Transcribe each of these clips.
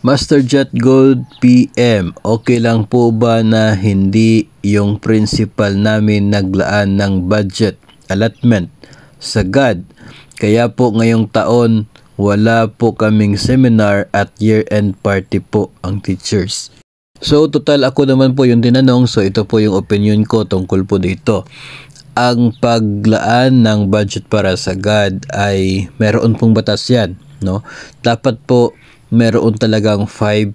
Master Jet Gold PM, okay lang po ba na hindi yung principal namin naglaan ng budget allotment sa GAD? Kaya po ngayong taon wala po kaming seminar at year-end party po ang teachers. So total ako naman po yung tinanong, so ito po yung opinion ko tungkol po dito. Ang paglaan ng budget para sa GAD ay meron pong batas yan, no? Dapat po meron talagang 5%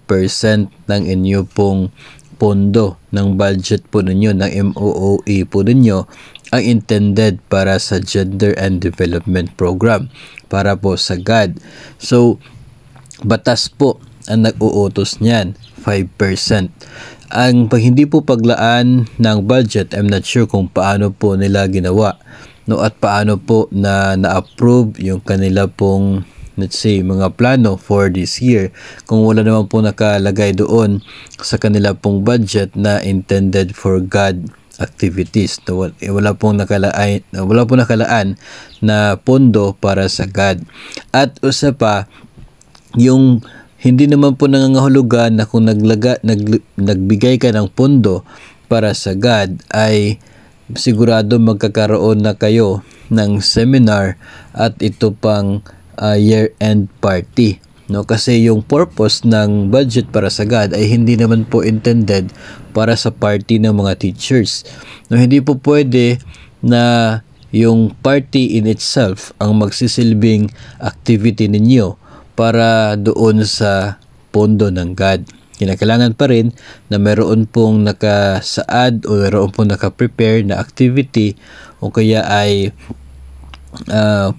ng inyo pong pondo ng budget po ninyo, ng MOOE po ninyo ang intended para sa Gender and Development Program, para po sa GAD. So, batas po ang nag-uutos niyan, 5%. Ang pag hindi po paglaan ng budget, I'm not sure kung paano po nila ginawa, no, at paano po na-approve yung kanila pong, let's say, mga plano for this year kung wala naman po nakalagay doon sa kanila pong budget na intended for GAD activities. No, wala pong nakalaan na pondo para sa GAD. At usa pa, yung hindi naman po nangangahulugan na kung nagbigay ka ng pondo para sa GAD ay sigurado magkakaroon na kayo ng seminar at ito pang year-end party, no? Kasi yung purpose ng budget para sa GAD ay hindi naman po intended para sa party ng mga teachers, no? Hindi po pwede na yung party in itself ang magsisilbing activity ninyo para doon sa pondo ng GAD. Kinakailangan pa rin na meron pong nakasaad o meron pong nakaprepare na activity o kaya ay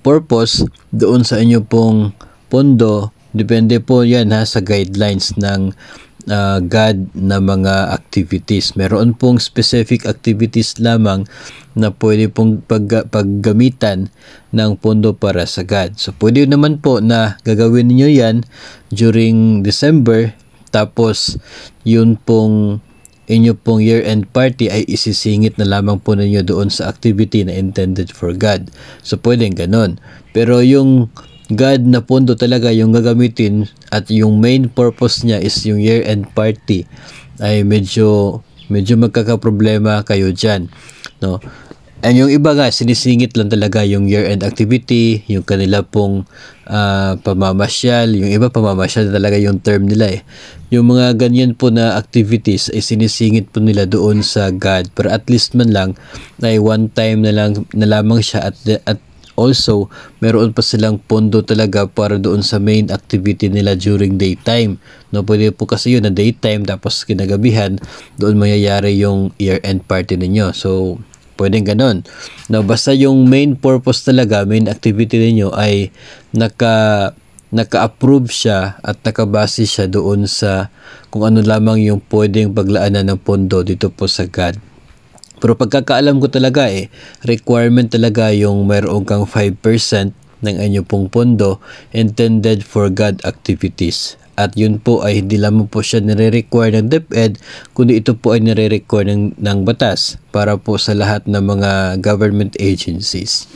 purpose doon sa inyo pong pondo. Depende po yan sa guidelines ng GAD na mga activities. Meron pong specific activities lamang na pwede pong paggamitan ng pondo para sa GAD. So pwede naman po na gagawin niyo yan during December, tapos yun pong inyo pong year-end party ay isisingit na lamang po ninyo doon sa activity na intended for GAD. So pwedeng ganon. Pero yung GAD na pondo talaga yung gagamitin at yung main purpose niya is yung year-end party, ay medyo magkakaproblema kayo dyan, no? And yung iba nga, sinisingit lang talaga yung year-end activity, yung kanila pong pamamasyal. Yung iba, pamamasyal talaga yung term nila eh. Yung mga ganyan po na activities ay sinisingit po nila doon sa GAD, pero at least man lang ay one time na lamang siya, at also meron pa silang pondo talaga para doon sa main activity nila during daytime, no? Pwede po kasi yun na daytime tapos kinagabihan doon mangyayari yung year-end party ninyo. So pwedeng ganon, no? Basta yung main purpose talaga, main activity ninyo ay naka-approve siya at nakabase siya doon sa kung ano lamang yung pwedeng paglaanan ng pondo dito po sa GAD. Pero pagkakaalam ko talaga requirement talaga yung mayroon kang 5% ng inyo pong pondo intended for GAD activities. At yun po ay hindi lamang po siya nire-require ng DepEd, kundi ito po ay nire-require ng batas para po sa lahat ng mga government agencies.